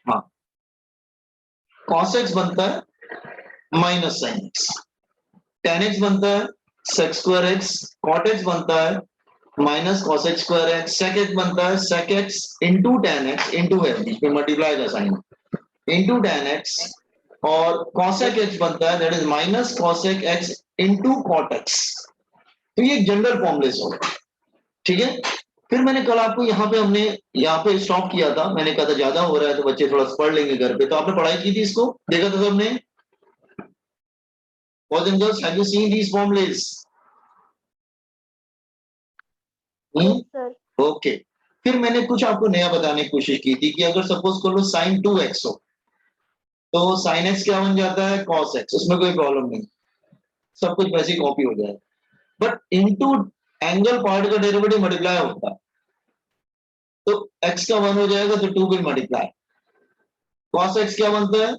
हाँ, cos x बनता है minus sine x, tan x बनता है sec square x, cot x बनता है minus cos x square x, sec x बनता है sec x into tan x into है बीच में मल्टीप्लाई का साइन इंटू tan x, और cosec x बनता है that is minus cosec x into cot x। तो ये जनरल फॉर्मूले से होगा, ठीक है। फिर मैंने कल आपको हमने यहाँ पे स्टॉप किया था, मैंने कहा था ज्यादा हो रहा है तो बच्चे थोड़ा पढ़ लेंगे घर पे, तो आपने पढ़ाई की थी इसको, देखा था सबने? Boys and girls, have you seen these formulas? Okay. फिर मैंने कुछ आपको नया बताने की कोशिश की थी कि अगर सपोज कर लो sin 2x हो तो sin x क्या बन जाता है cos x, उसमें कोई प्रॉब्लम नहीं, सब कुछ वैसे ही कॉपी हो जाए, बट इनटू एंगल पार्ट का डेरिवेटिव मल्टीप्लाई होता है तो x का 1 हो जाएगा तो 2 विल मल्टीप्लाई, cos x क्या बनता है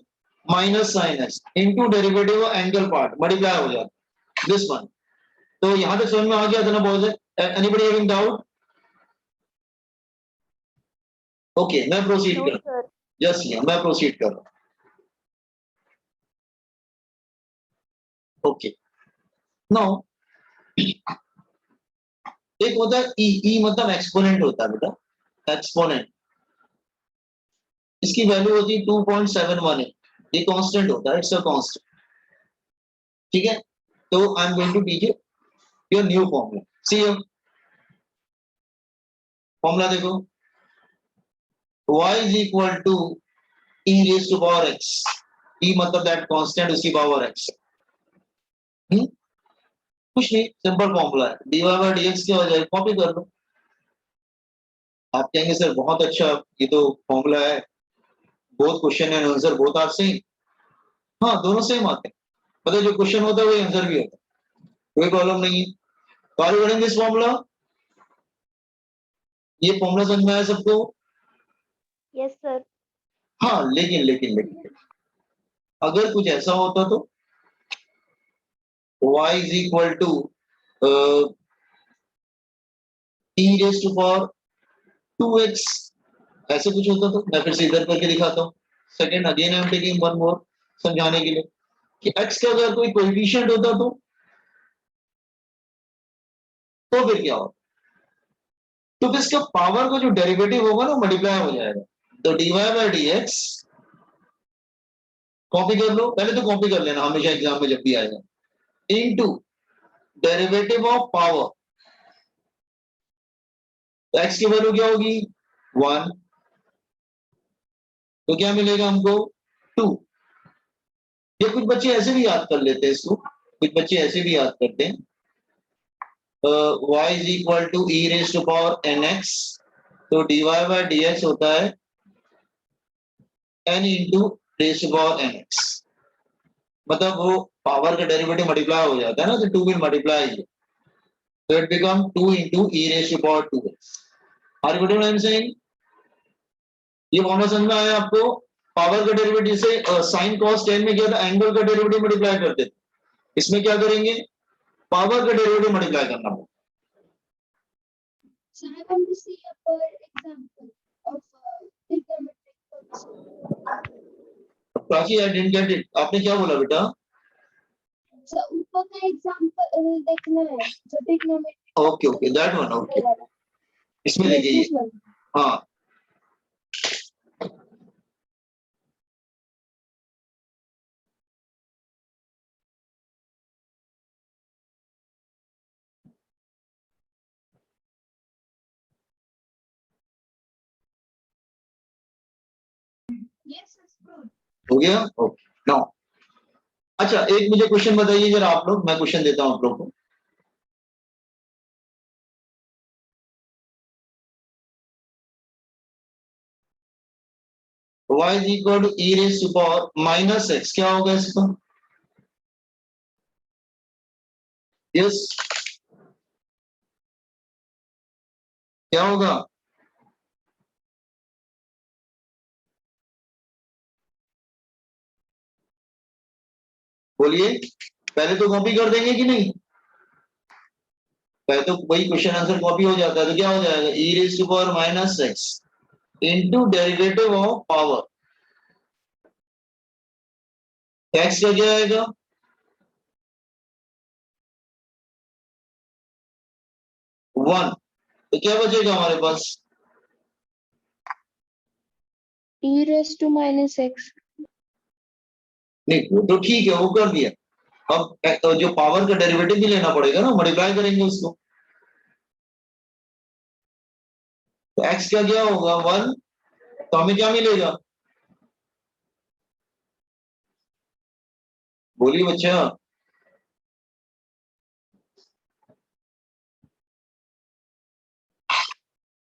minus sin x into derivative angle part multiply हो जाता है दिस वन। तो यहां तक समझ में आ गया था ना boys? Anybody having doubt? Okay, मैं प्रोसीड कर जस्ट मैं प्रोसीड कर रहा हूं। ओके, नाउ एक होता है ई मतलब एक्सपोनेंट होता है बेटा, एक्सपोनेंट, इसकी वैल्यू होती है 2.718, ये कांस्टेंट होता है, इट्स अ कांस्टेंट, ठीक है। तो I am going to teach you your new formula. See formula देखो, y is equal to e raised to power x, e मतलब दैट कांस्टेंट उसकी पावर x, कुछ नहीं, सिंपल फॉर्मूला है, dy by dx की वजह कॉपी कर लो। आप कहेंगे सर बहुत अच्छा, ये तो फॉर्मूला है, both question and answer both are same. हाँ, दोनों सेम आते हैं, मतलब जो क्वेश्चन होता है वही आंसर भी होता है, कोई प्रॉब्लम नहीं है। तो are you getting this formula? ये फॉर्मूला समझ में आया सबको? Yes sir. हाँ, लेकिन अगर कुछ ऐसा होता तो y is equal to e raised to power 2x, ऐसे कुछ होता तो मैं फिर से इधर करके दिखाता हूँ। Second again I am taking one more समझाने के लिए कि x का अगर कोई कोएफिशिएंट होता तो फिर क्या होगा? तो फिर इसका पावर का जो डेरिवेटिव होगा ना मल्टीप्लाई हो जाएगा, तो dy by dx कॉपी कर लो, पहले तो कॉपी कर लेना हमेशा एग्जाम में जब भी आएगा, इनटू डेरिवेटिव ऑफ पावर, तो x की वैल्यू क्या होगी 1, तो क्या मिलेगा हमको 2। ये कुछ बच्चे ऐसे भी याद कर लेते हैं इसको, कुछ बच्चे ऐसे भी याद करते हैं, y is equal to e raised to power nx, तो dy by dx होता है n into raised to power nx, मतलब वो पावर का डेरिवेटिव मल्टीप्लाई हो जाता है ना, तो 2 will multiply, so it become 2 into e raised to power 2x। Are you getting what I am saying? ये फॉर्मूला समझ में आया आपको? पावर का डेरिवेटिव से sin cos tan में क्या था, एंगल का डेरिवेटिव मल्टीप्लाई करते थे, इसमें क्या करेंगे पावर का डेरिवेटिव मल्टीप्लाई करना होगा। So I want to see a per example of trigonometric function. Prachi I didn't get it, आपने क्या बोला बेटा? So ऊपर का एग्जांपल देखना है जो trigonometric। Okay that one, okay इसमें देखिए, हाँ हो गया, ओके नाउ अच्छा एक मुझे क्वेश्चन बताइए जरा आप लोग, मैं क्वेश्चन देता हूं आप लोग को। y is equal to e raised to power minus x, क्या होगा इसका? यस क्या होगा? बोलिए, पहले तो कॉपी कर देंगे कि नहीं? पहले तो वही क्वेश्चन आंसर कॉपी हो जाता है, तो क्या हो जाएगा e raised to power minus x into derivative of power, x का क्या आएगा? वन। तो क्या बचेगा हमारे पास? e raised to minus x. नहीं वो तो ठीक है, वो कर दिया। अब तो जो पावर का डेरिवेटिव भी लेना पड़ेगा ना, मल्टीप्लाई करेंगे उसको। तो x का क्या होगा? वन। तो हमें क्या मिलेगा? बोलिए बच्चा।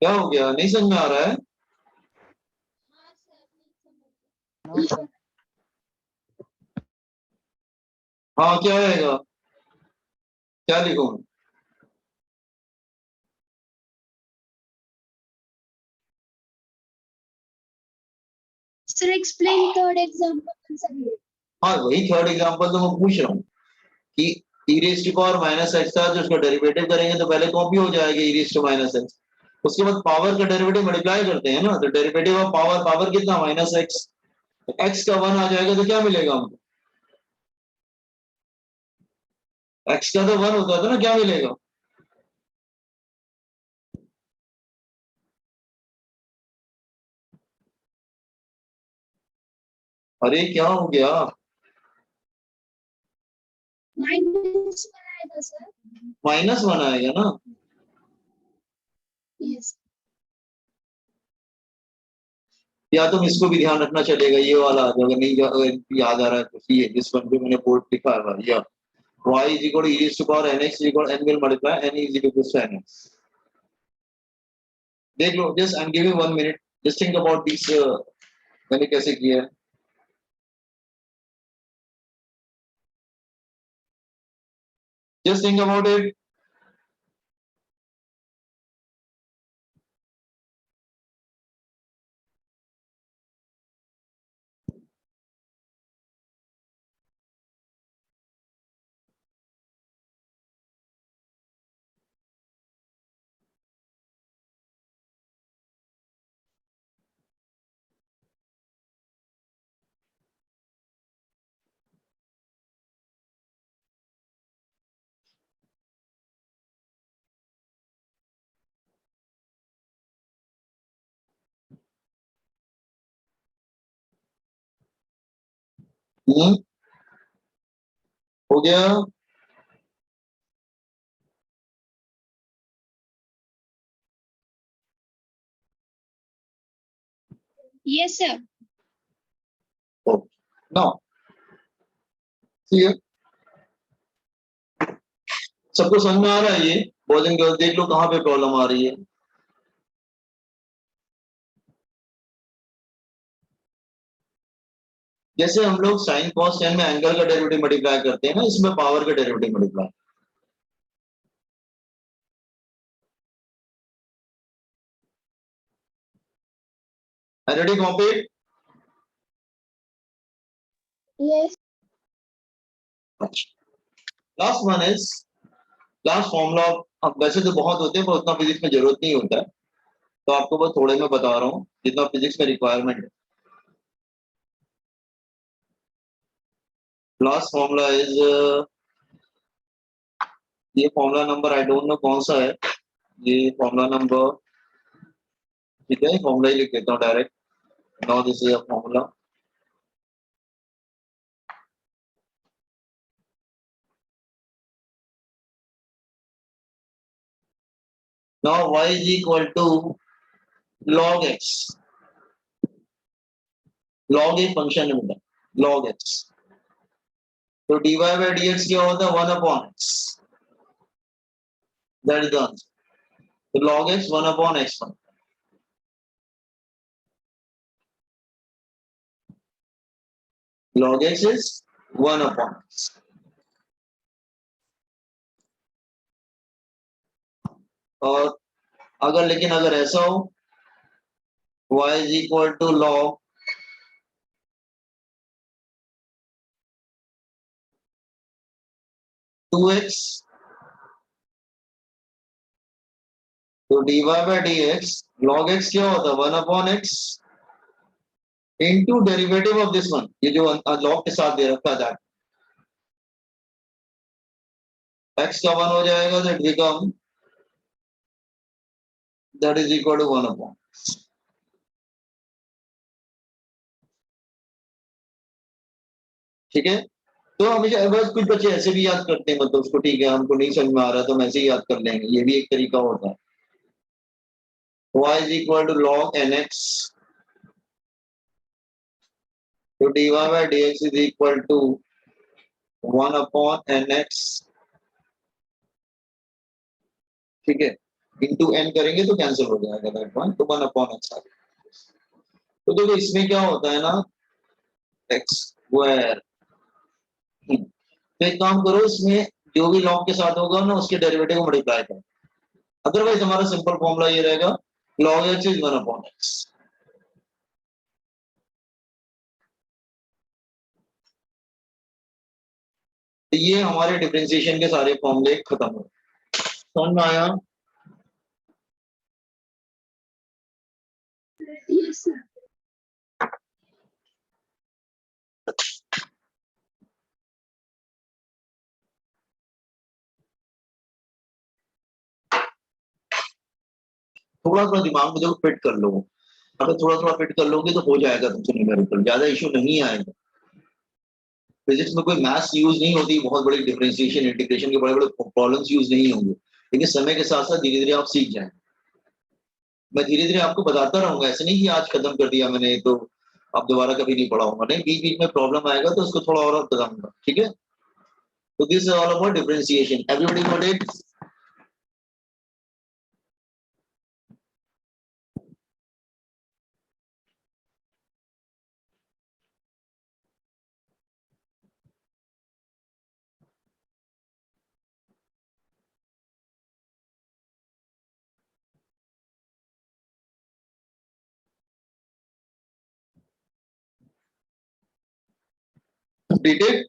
क्या हो गया, नहीं समझ में आ रहा है? हाँ क्या आएगा? क्या लिखूं? Sir, explain third example once again. हाँ वही थर्ड एग्जांपल तो मैं पूछ रहा हूँ कि e raise to power minus x था, जो उसका डेरिवेटिव करेंगे तो पहले कॉपी हो जाएगा e raise to minus x. उसके बाद पावर का डेरिवेटिव मल्टीप्लाई करते हैं ना, तो डेरिवेटिव ऑफ पावर, पावर कितना? Minus x. एक्स का वन आ जाएगा तो क्या मिलेगा हमको? एक्स का तो वन होता था ना, क्या मिलेगा? अरे क्या हो गया? Minus one आएगा sir. माइनस वन आएगा ना? Yes. या तुम इसको भी ध्यान रखना चलेगा, ये वाला अगर नहीं, अगर याद आ रहा है तो ये जिस वन पे मैंने बोर्ड लिखा है या y is equal to e raised to power nx is equal to n will multiply n is equal to nx. देख लो, just I'm giving 1 minute, just think about this, मैंने कैसे किया है। just think about it. हो गया? Yes sir. now see है? सबको समझ में आ रहा है? ये बॉयज एंड गर्ल्स देख लो कहाँ पे प्रॉब्लम आ रही है। जैसे हम लोग साइन कॉस टेन में एंगल का डेरिवेटिव मल्टीप्लाई करते हैं ना, इसमें पावर का derivative multiply. Ready copy? Yes. Last one is last formula. अब वैसे तो बहुत होते हैं पर उतना फिजिक्स में जरूरत नहीं होता है, तो आपको बस थोड़े में बता रहा हूँ जितना फिजिक्स में रिक्वायरमेंट है। लास्ट फॉर्मूला इज, ये formula number I don't know कौन सा है, ये फॉर्मूला नंबर, ठीक है फॉर्मूला ही लिख देता हूँ direct. Now this is a formula. Now y is equal to log x। log एक फंक्शन है बेटा, log x। तो dy by dx क्या होता है? 1 upon x। That is the answer. तो log x 1 upon x1। log x is 1 upon x। और अगर, लेकिन अगर ऐसा हो y is equal to log 2x, तो dy by dx log x क्या होता है? 1 upon x। into derivative of this one, ये जो log के साथ दे रखा था, x का 1 हो जाएगा, that become that is equal to 1 upon. ठीक है, तो हमेशा बस कुछ बच्चे ऐसे भी याद करते हैं, मतलब उसको ठीक है हमको नहीं समझ में आ रहा तो हम ऐसे ही याद कर लेंगे, ये भी एक तरीका होता है। y is equal to log nx, तो dy by dx is equal to 1 upon nx, ठीक है, इंटू n करेंगे तो कैंसिल हो जाएगा दैट वन, तो 1 अपॉन x। तो देखो इसमें क्या होता है ना, x स्क्वायर, तो एक काम करो, इसमें जो भी लॉग के साथ होगा ना उसके डेरिवेटिव को मल्टीप्लाई करो, अदरवाइज हमारा सिंपल फॉर्मूला ये रहेगा log x is 1 upon x। तो ये हमारे डिफरेंशिएशन के सारे फॉर्मूले खत्म हो, समझ में आया? Yes, sir. थोड़ा थोड़ा दिमाग में जो फिट कर लो, अगर थोड़ा थोड़ा फिट कर लोगे तो हो जाएगा तुमसे न्यूमेरिकल, ज्यादा इशू नहीं आएगा। फिजिक्स में कोई मैथ्स यूज नहीं होती, बहुत बड़ी डिफरेंशिएशन इंटीग्रेशन के बड़े बड़े प्रॉब्लम्स यूज नहीं होंगे, लेकिन समय के साथ साथ धीरे धीरे आप सीख जाएंगे। मैं धीरे धीरे आपको बताता रहूंगा, ऐसे नहीं कि आज खत्म कर दिया मैंने तो अब दोबारा कभी नहीं पढ़ाऊंगा, नहीं, बीच बीच में प्रॉब्लम आएगा तो उसको थोड़ा और बताऊंगा, ठीक है? तो this is all about differentiation, everybody got it? Completed?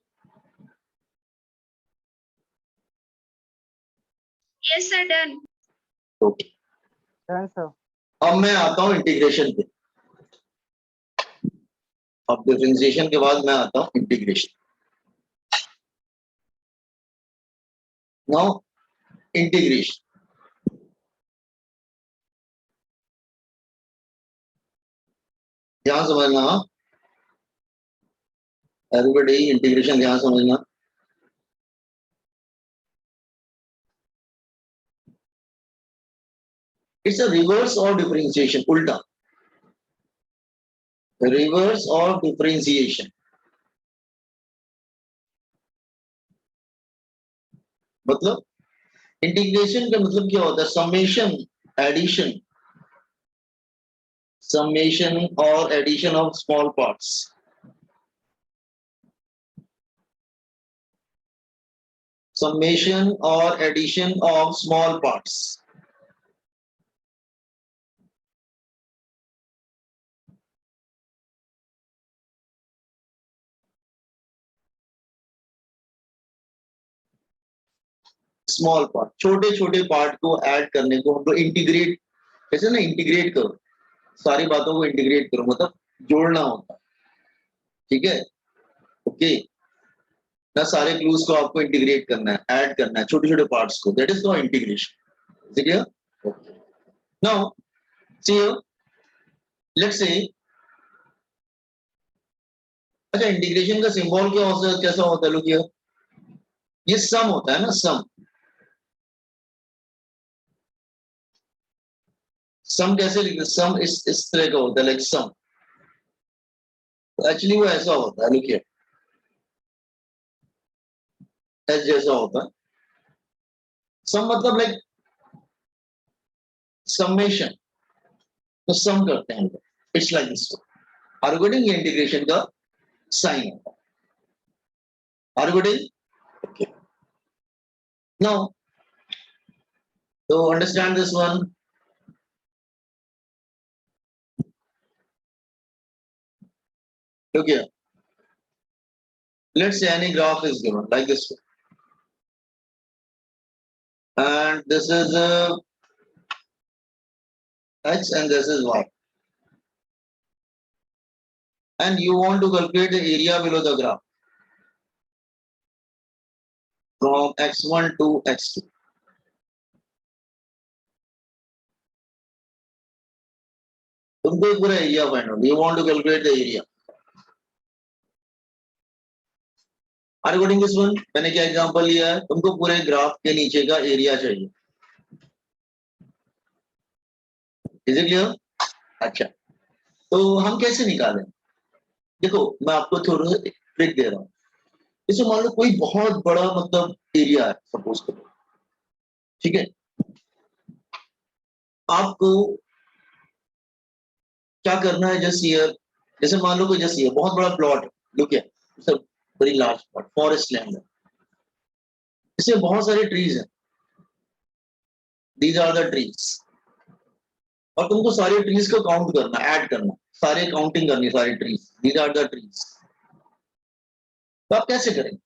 Yes, sir, done. Okay, done sir. अब मैं आता हूँ इंटीग्रेशन पे। अब डिफरेंशिएशन के बाद मैं आता हूँ इंटीग्रेशन। नाउ इंटीग्रेशन, ध्यान समझना, एवरीबॉडी इंटीग्रेशन ध्यान समझना। It's a reverse of differentiation, उल्टा, रिवर्स ऑफ डिफरेंशिएशन। मतलब इंटीग्रेशन का मतलब क्या होता है? समेशन, एडिशन, समेशन और addition of small parts. Summation और addition of small parts. Small part, छोटे छोटे पार्ट को ऐड करने को हम लोग इंटीग्रेट, जैसे ना इंटीग्रेट करो, सारी बातों को इंटीग्रेट करो, मतलब जोड़ना होता है, ठीक है? ओके, ना सारे क्लूज को आपको इंटीग्रेट करना है, ऐड करना है छोटे छोटे पार्ट्स को, दैट इज कॉल्ड इंटीग्रेशन, ठीक है? नाउ सी लेट्स से, अच्छा इंटीग्रेशन का सिंबल क्या होता है, कैसा होता है? लुक हियर, ये सम होता है ना, सम। सम कैसे लिखते हैं? सम इस तरह का होता है, लाइक सम। एक्चुअली वो ऐसा होता है, लुक हियर, एस जैसा होता है। सम मतलब लाइक समेशन, तो सम करते हैं, it's like this. Are you getting? Integration का साइन होता है, are you getting? Okay, now तो understand this one. Look here. Let's say any graph is given like this, and this is x and this is y. and you want to calculate the area below the graph from x1 to x2. तुमको पूरा area find out, you want to calculate the area according this one. मैंने क्या example लिया है, तुमको पूरे graph के नीचे का एरिया चाहिए। Is it clear? अच्छा, तो हम कैसे निकालें? देखो मैं आपको थोड़ा ट्रिक दे रहा हूँ। जैसे मान लो कोई बहुत बड़ा मतलब एरिया है सपोज करो, ठीक है, आपको क्या करना है, जस्ट हियर, जैसे मान लो कोई जस्ट हियर बहुत बड़ा plot, look here, very large plot, forest land है, इसमें बहुत सारे ट्रीज हैं, दीज आर द ट्रीज, और तुमको सारे ट्रीज को काउंट करना, ऐड करना, सारे काउंटिंग करनी, सारे trees, these are the trees. तो आप कैसे करेंगे?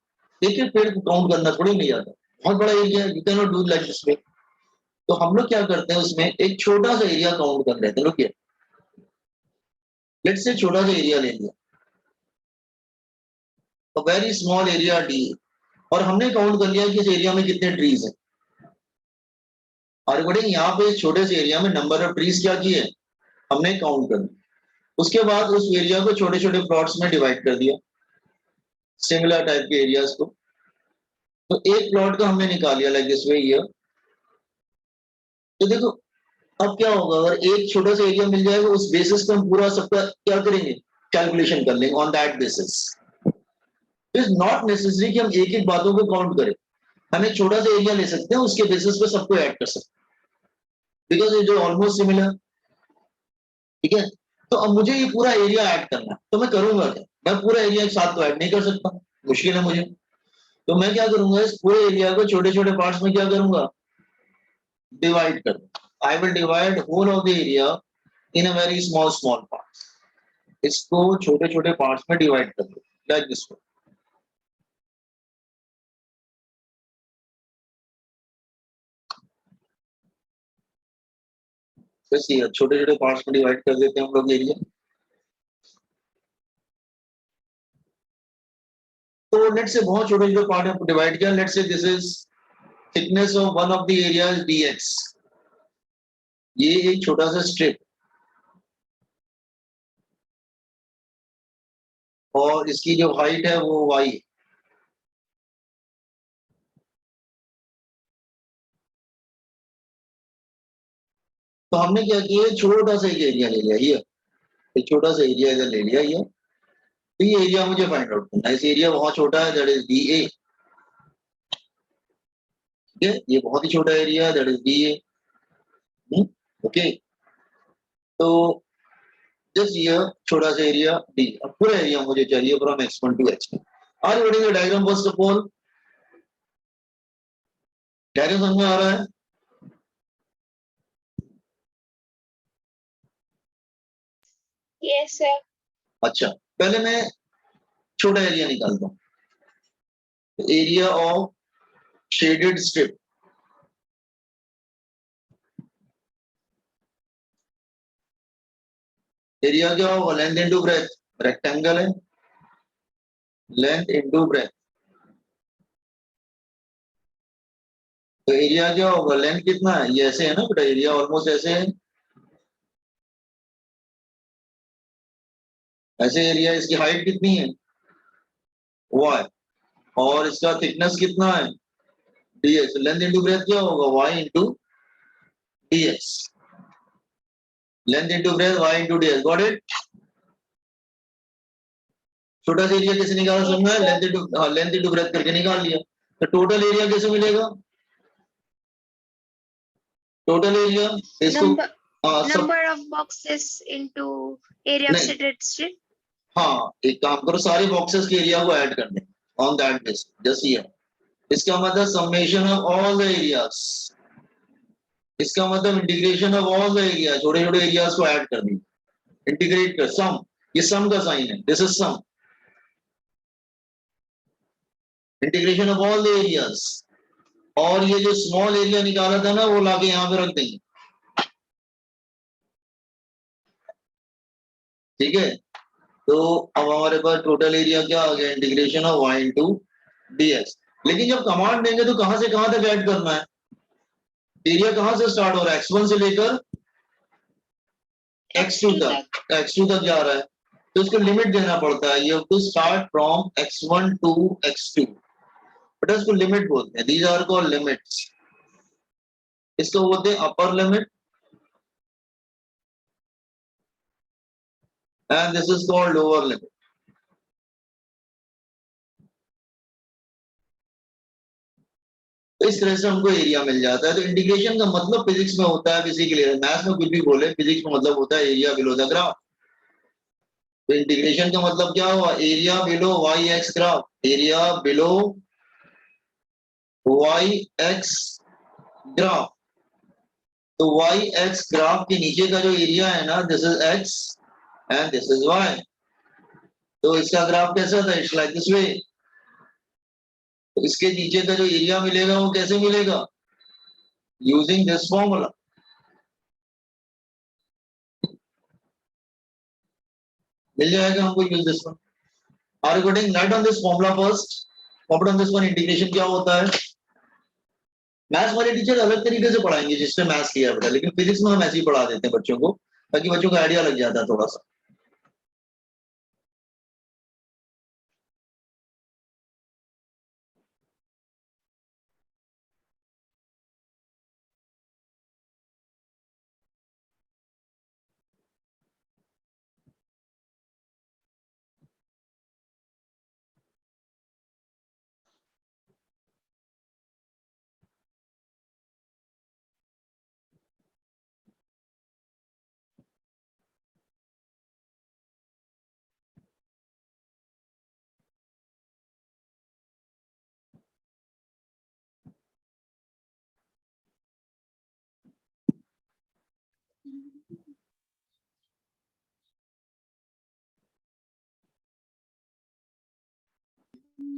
देखिए पेड़ को काउंट करना थोड़ी नहीं आता, बहुत बड़ा area, you can not do like this way. तो हम लोग क्या करते हैं, उसमें एक छोटा सा एरिया काउंट कर लेते हैं। लुक हियर, लेट्स से छोटा सा एरिया ले लिया, तो वेरी स्मॉल एरिया डी, और हमने काउंट कर लिया कि इस एरिया में कितने ट्रीज हैं। और अकॉर्डिंग यहाँ पे छोटे से एरिया में नंबर ऑफ ट्रीज क्या किए, हमने काउंट कर दिया। उसके बाद उस एरिया को छोटे छोटे प्लॉट्स में डिवाइड कर दिया, सिमिलर टाइप के एरियाज को। तो एक प्लॉट का हमने निकाल लिया लाइक दिस वे हियर। तो देखो अब क्या होगा, अगर एक छोटा सा एरिया मिल जाएगा, उस बेसिस पे हम पूरा सबका क्या करेंगे, कैलकुलेशन कर लेंगे on that basis. Is not necessary कि हम एक एक बातों को काउंट करें, हम एक छोटा सा एरिया ले सकते हैं, उसके बेसिस पे सबको ऐड कर सकते हैं, because it is almost similar. ठीक है, तो अब मुझे ये पूरा एरिया ऐड करना है, तो मैं करूंगा क्या, मैं पूरा एरिया एक साथ तो ऐड नहीं कर सकता, मुश्किल है मुझे। तो मैं क्या करूंगा, इस पूरे एरिया को छोटे छोटे पार्ट्स में क्या करूंगा, डिवाइड कर दूंगा। I will divide whole of the area in a very small small parts. इसको छोटे छोटे पार्ट्स में डिवाइड कर दो लाइक दिस वे। बस ये छोटे छोटे पार्ट्स में डिवाइड कर देते हैं हम लोग एरिया। तो लेट्स से बहुत छोटे छोटे पार्ट में डिवाइड किया, let's say this is thickness of one of the area is dx, ये एक छोटा सा स्ट्रिप, और इसकी जो हाइट है वो y है। तो हमने क्या किया, छोटा सा एक एरिया ले लिया, ये एक छोटा सा एरिया इधर ले लिया ये। तो ये एरिया मुझे फाइंड आउट करना है, इस एरिया बहुत छोटा है, दैट इज dA। ठीक है, ये बहुत ही छोटा एरिया है, दैट इज dA। ओके, तो जस्ट ये छोटा सा एरिया D, अब पूरा एरिया मुझे चाहिए फ्रॉम x1 to x2। Are you getting the diagram first of all? Diagram समझ में आ रहा है? Yes, sir. अच्छा, पहले मैं छोटा एरिया निकालता हूँ, area of shaded strip. Area क्या होगा, लेंथ इंटू ब्रेथ, रेक्टेंगल है, लेंथ इंटू ब्रेथ। तो एरिया क्या होगा, लेंथ कितना है, ये ऐसे है ना बेटा, एरिया ऑलमोस्ट ऐसे है, ऐसे एरिया, इसकी हाइट कितनी है y, और इसका थिकनेस कितना है dx, लेंथ इंटू ब्रेथ क्या होगा y into dx, length into breadth y into dx, got it. छोटा सा एरिया कैसे निकाला समझ में, लेंथ इंटू ब्रेथ करके निकाल लिया। तो टोटल एरिया कैसे मिलेगा, टोटल एरिया इसको Number of boxes into area of नहीं, shaded strip. हाँ एक काम करो, सारे बॉक्सेस के एरिया को ऐड कर दे on that base, just here. इसका मतलब summation of all the areas, इसका मतलब integration of all the area, छोटे छोटे एरियाज को ऐड कर दी, इंटीग्रेट कर, सम, ये सम का साइन है, this is sum, integration of all the areas. और ये जो स्मॉल एरिया निकाला था ना, वो लाके यहाँ पे रख देंगे। ठीक है, तो अब हमारे पास टोटल एरिया क्या आ गया, integration of y into dx। लेकिन जब कमांड देंगे तो कहां से कहां तक ऐड करना है, एरिया कहां से स्टार्ट हो रहा है, x1 से लेकर x2 तक, x2 तक जा रहा है, तो इसको लिमिट देना पड़ता है, you have to start from x1 to x2, बेटा इसको लिमिट बोलते हैं, दीज आर कॉल्ड लिमिट्स। इसको बोलते हैं upper limit and this is called lower limit. इस तरह से हमको एरिया मिल जाता है। तो इंटीग्रेशन का मतलब फिजिक्स में होता है, बेसिकली मैथ्स में कुछ भी बोले, फिजिक्स में मतलब होता है एरिया बिलो द ग्राफ। तो इंटीग्रेशन का मतलब क्या हुआ, area below y x graph, area below y x graph. तो वाई एक्स ग्राफ के नीचे का जो एरिया है ना, this is x and this is y. तो इसका ग्राफ कैसा था, इट्स लाइक दिस वे। तो इसके नीचे का जो एरिया मिलेगा वो कैसे मिलेगा, यूजिंग दिस फॉर्मूला। मिल जाएगा हमको, use this one. Are you getting right on this formula first, formula on this one, integration क्या होता है। मैथ्स वाले टीचर अलग तरीके से पढ़ाएंगे जिसने मैथ्स किया बेटा, लेकिन फिजिक्स में हम ऐसे ही पढ़ा देते हैं बच्चों को, ताकि बच्चों को आइडिया लग जाता है थोड़ा सा।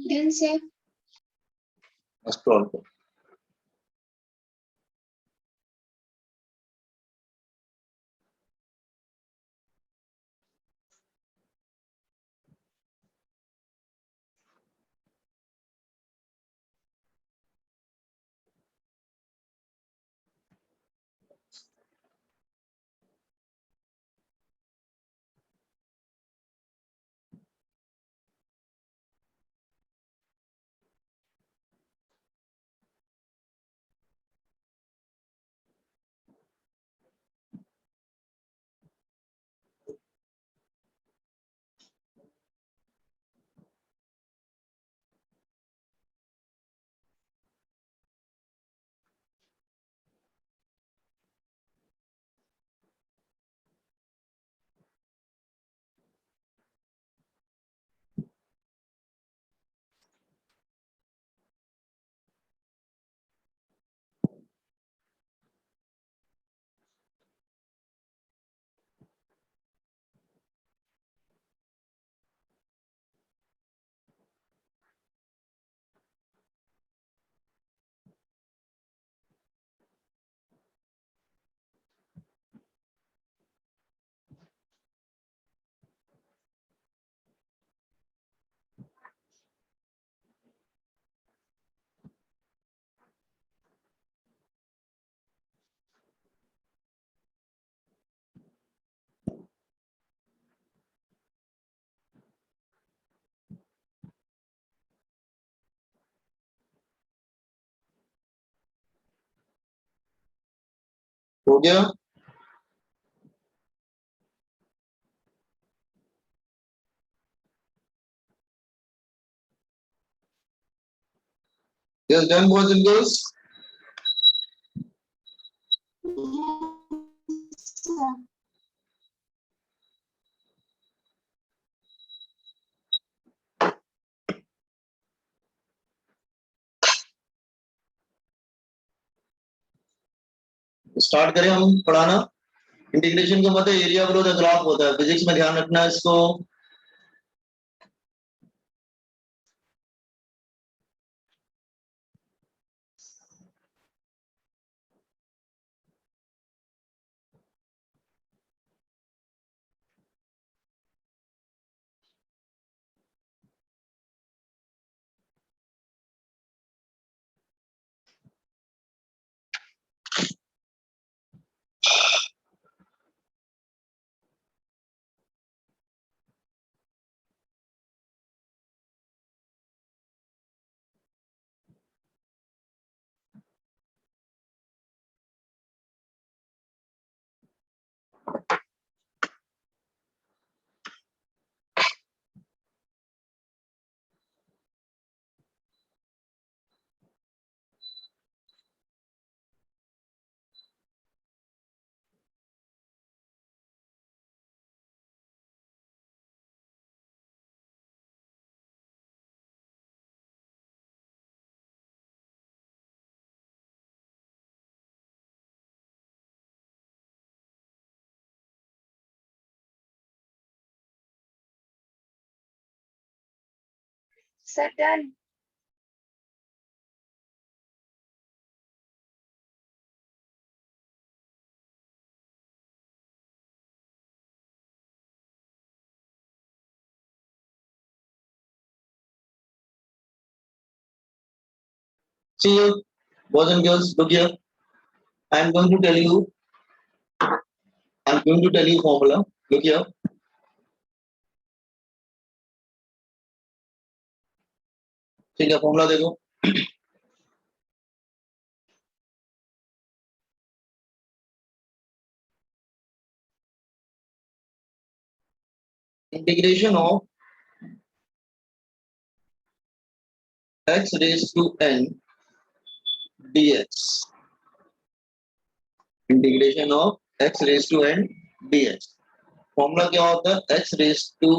Then say स्क्रॉल कर। हो गया। Yes done boys and girls. Start करें हम पढ़ाना। इंटीग्रेशन का मतलब एरिया बिलो द ग्राफ होता है, फिजिक्स में ध्यान रखना है इसको। Sir, done. See you, boys and girls, look here. I'm going to tell you formula. Look here. ठीक है, फॉर्मूला देखो. Integration of x raised to n dx. Integration of x raised to n dx. Formula क्या होता है? x raised to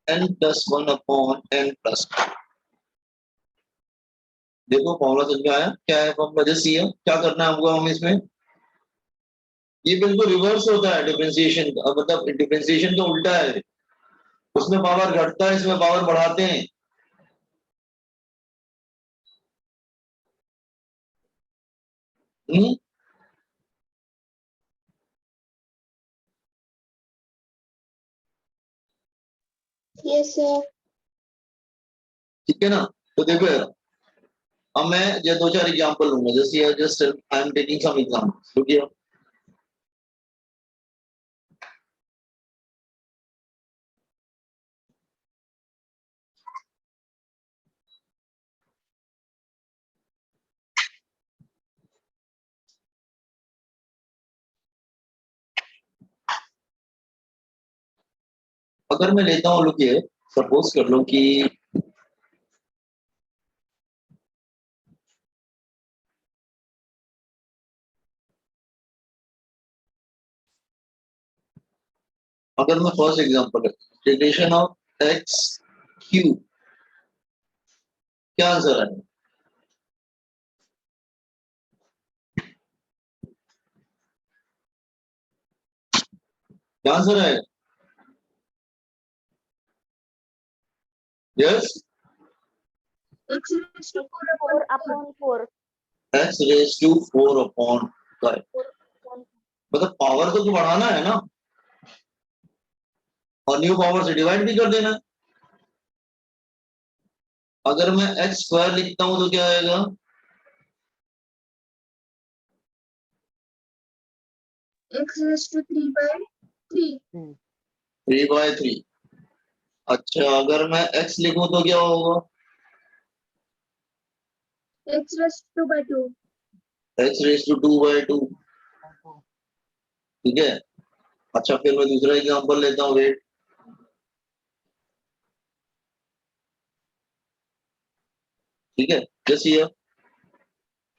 n plus 1 upon n plus 1. देखो formula समझ में आया? क्या है फॉर्मूला? जैसे ये क्या करना है हमको, हम इसमें ये बिल्कुल रिवर्स होता है डिफरेंशिएशन का, मतलब डिफरेंशिएशन का उल्टा है. उसमें पावर घटता है, इसमें पावर बढ़ाते हैं. Yes, sir. ठीक है ना? तो देखो यार, अब मैं ये दो चार एग्जांपल लूंगा. जैसे just I am taking some examples. देखिए अगर मैं लेता हूँ, लुकिए सपोज कर लो कि अगर मैं first example integration of x cube, क्या आंसर है? क्या आंसर है? Yes, X raised to 4 upon 4. X raise to 4 upon 5. 4 upon मतलब पावर को तो बढ़ाना है ना, और न्यू पावर से डिवाइड भी कर देना. अगर मैं एक्स स्क्वायर लिखता हूं तो क्या आएगा? X raised to 3 by 3. 3/3. अच्छा, अगर मैं x लिखूं तो क्या होगा? X raised to 2 by 2. x raise to 2/2. ठीक है. अच्छा, फिर मैं दूसरा एग्जांपल लेता हूँ. वेट, ठीक है. जैसे ये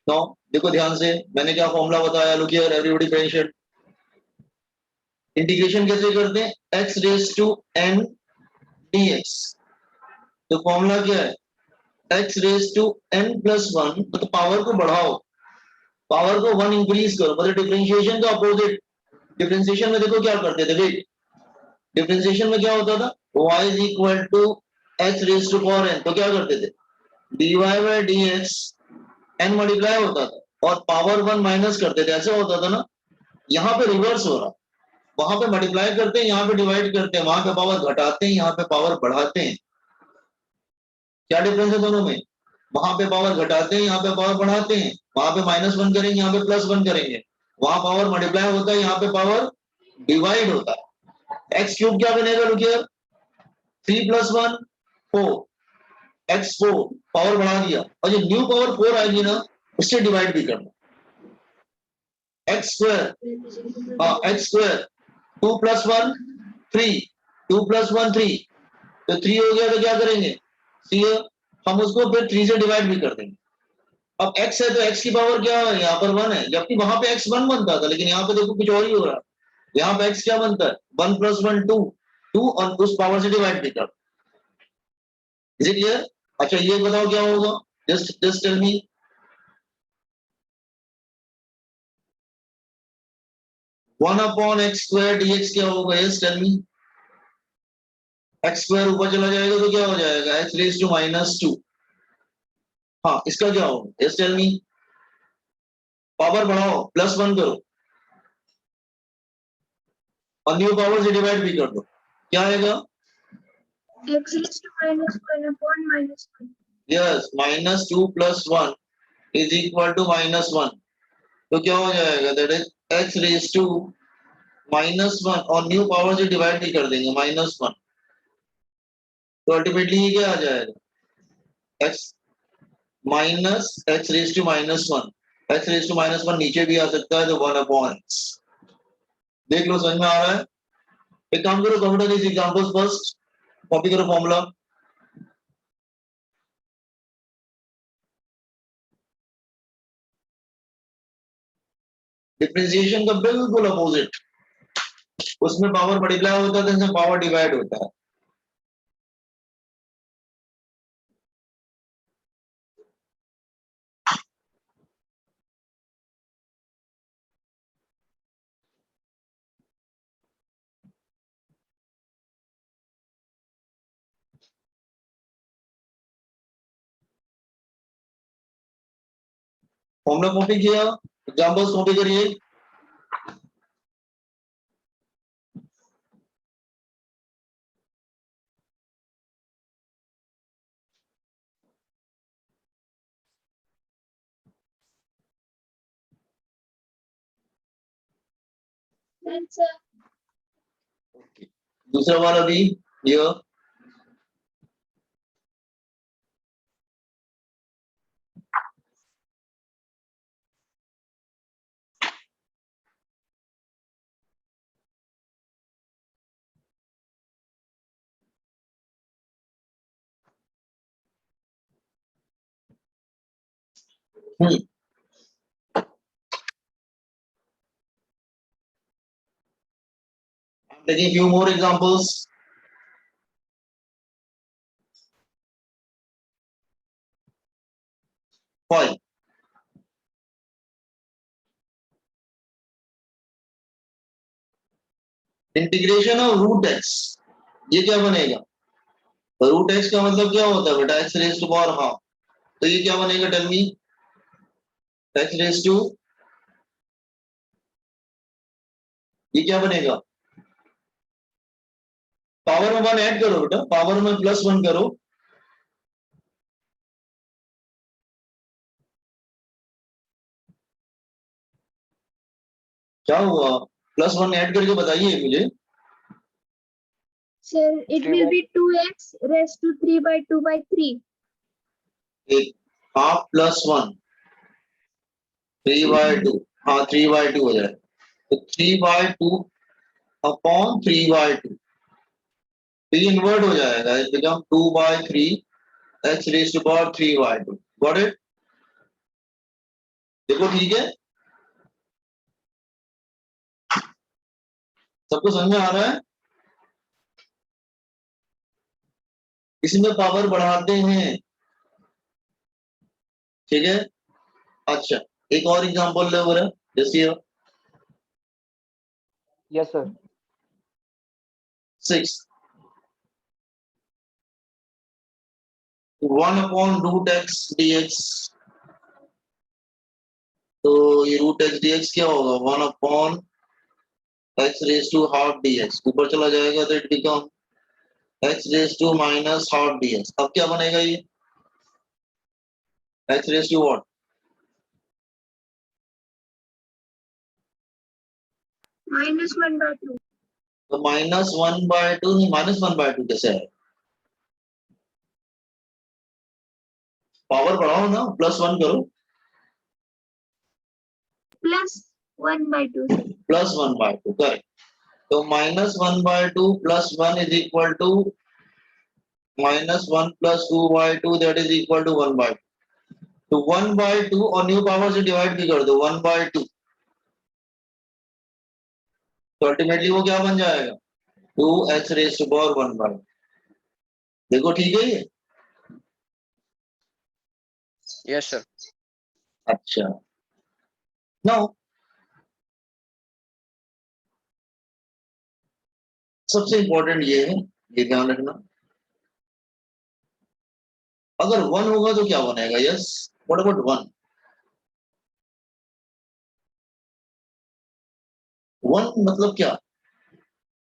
नाउ देखो ध्यान से, मैंने क्या फॉर्मूला बताया? Look here everybody, pay attention. Integration कैसे करते हैं? x raise to n dx. तो फॉर्मूला क्या है? x raise to n plus 1. तो पावर को बढ़ाओ, पावर को 1 इंक्रीज करो, मतलब डिफरेंशिएशन का अपोजिट. डिफरेंशिएशन में देखो क्या करते थे. वेट, डिफरेंशिएशन में क्या होता था? y is equal to h raise to power n. तो क्या करते थे? dy by dx n multiply होता था और पावर 1 माइनस करते थे. ऐसा होता था ना. यहाँ पे रिवर्स हो रहा. वहां पे मल्टीप्लाई करते हैं, यहाँ पे डिवाइड करते हैं. वहां पे पावर घटाते हैं, यहाँ पे पावर बढ़ाते हैं. क्या डिफरेंस है दोनों में? वहां पे पावर घटाते हैं, यहाँ पे पावर बढ़ाते हैं. वहां पे -1 करेंगे, यहाँ पे +1 करेंगे. वहां पावर मल्टीप्लाई होता है, यहाँ पे पावर डिवाइड होता है. एक्स क्यूब क्या बनेगा? रुकिए, 3 + 1 4. x4 पावर बढ़ा दिया, और जो न्यू पावर 4 आएगी ना, उससे डिवाइड भी करना. X square, x square 2 + 1 3. 2 + 1 3. तो 3 हो गया तो क्या करेंगे? सी, हम उसको फिर 3 से डिवाइड भी कर देंगे. अब x है तो x की पावर क्या है? यहाँ पर 1 है, जबकि वहां पे x 1 बनता था. लेकिन यहाँ पे देखो कुछ और ही हो रहा है. यहाँ पे x क्या बनता है? 1 + 1 2. 2 और उस पावर से डिवाइड भी कर. Is it clear? अच्छा, ये बताओ क्या होगा? Just tell me. 1 upon x square dx क्या होगा? Yes tell me. X square ऊपर चला जाएगा तो क्या हो जाएगा, एक्स रेज टू -2। हाँ, इसका क्या हो, जस्ट टेल मी। पावर बढ़ाओ, +1 करो और न्यू पावर से डिवाइड भी कर दो, क्या आएगा? x raised to -1 upon -1. Yes, -2 + 1 is equal to -1। तो क्या हो जाएगा, that is x raise to -1 और न्यू पावर से डिवाइड भी कर देंगे -1। तो अल्टीमेटली ये क्या आ जाएगा, x minus x raise to -1। X raise to -1 नीचे भी आ सकता है तो 1/x। देख लो, समझ में आ रहा है? एक काम करो, computer this examples first, copy करो फॉर्मूला। डिफरेंशिएशन का बिल्कुल अपोजिट, उसमें पावर मल्टीप्लाई होता है तो इसमें पावर डिवाइड होता है। फॉर्मूला कॉपी किया, एग्जांपल्स कॉपी करिए। That's a दूसरा वाला भी ये taking few more examples. Five. Integration of root x, ये क्या बनेगा? रूट एक्स का मतलब क्या होता है बेटा, x raise to power half. तो ये क्या बनेगा, tell me. X raise to, ये क्या बनेगा? पावर में 1 ऐड करो बेटा, पावर में +1 करो। क्या हुआ, +1 ऐड करके बताइए मुझे। sir. It will be 2x raised to 3/2/3. एक हाफ +1 3/2, हाँ 3/2 हो जाए तो 3/2 अपॉन 3/2, तो ये इन्वर्ट हो जाएगा, it become 2/3 x raise to power 3/2। Got it? देखो ठीक है, सबको समझ में आ रहा है? इसमें पावर बढ़ाते हैं, ठीक है। अच्छा, एक और एग्जांपल ले बोला, जैसे Yes, sir. 6 1/√x dx, तो ये √x dx क्या होगा, 1/x raise to half dx, ऊपर चला जाएगा तो it become x raise to -½ dx। अब क्या बनेगा ये, x रेज टू व्हाट, -1/2. तो -1/2 नहीं, -1/2 कैसे है? पावर बढ़ाओ ना, +1 करो, +1/2, sir. +1/2 करेक्ट। तो -1/2 +1 is equal to -1 + 2/2, that is equal to 1/2। तो 1/2 और न्यू पावर से डिवाइड भी कर दो 1/2, तो अल्टीमेटली वो क्या बन जाएगा, 2x रेज टू पावर 1/2। देखो ठीक है ये? Yes, sir. अच्छा, नाउ सबसे इंपॉर्टेंट ये है ये ध्यान रखना। अगर 1 होगा तो क्या बनेगा? Yes, what about 1? 1 मतलब क्या?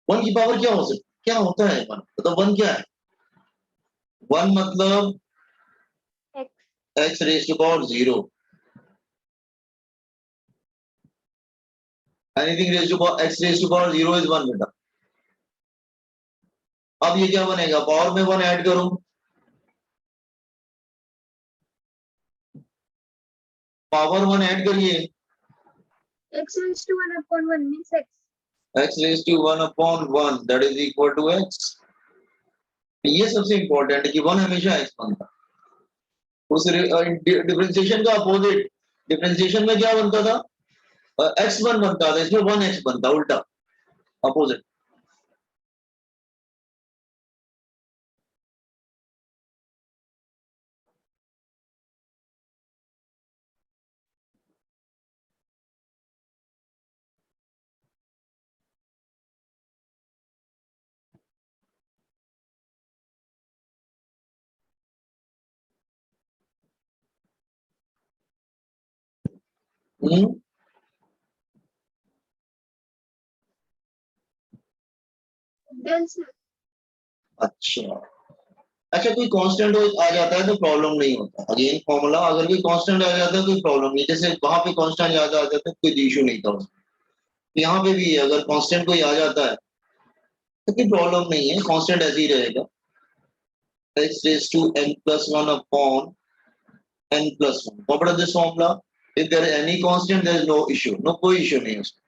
1 की पावर क्या हो सकती, क्या होता है 1 मतलब? 1 क्या है? 1 मतलब X. x raised to power 0, anything raised to power x raised to power 0 is 1 बेटा। अब ये क्या बनेगा? पावर में 1 ऐड करूं, पावर 1 ऐड करिए, X raised to 1 upon 1 means X. x raised to 1 upon 1 that is equal to x। ये सबसे इंपॉर्टेंट है कि 1 हमेशा x बनता है। उस डिफरेंशिएशन का अपोजिट, डिफरेंशिएशन में क्या बनता था? x1 बनता था, इसमें 1x बनता, उल्टा अपोजिट। हम्म, Del sir. अच्छा अच्छा, कोई कांस्टेंट आ जाता है तो प्रॉब्लम नहीं होता। अगेन फॉर्मूला, अगर कोई कांस्टेंट आ जाता है कोई प्रॉब्लम नहीं, जैसे वहां पे कांस्टेंट ज्यादा आ जाता है कोई इशू नहीं था उसमें, यहाँ पे भी है, अगर कांस्टेंट कोई आ जाता है तो कोई प्रॉब्लम नहीं है, कांस्टेंट ऐसे ही रहेगा। x raised to n plus 1 upon n plus 1, what is this formula? If there is any constant there is no issue, no कोई इशू नहीं है उसमें।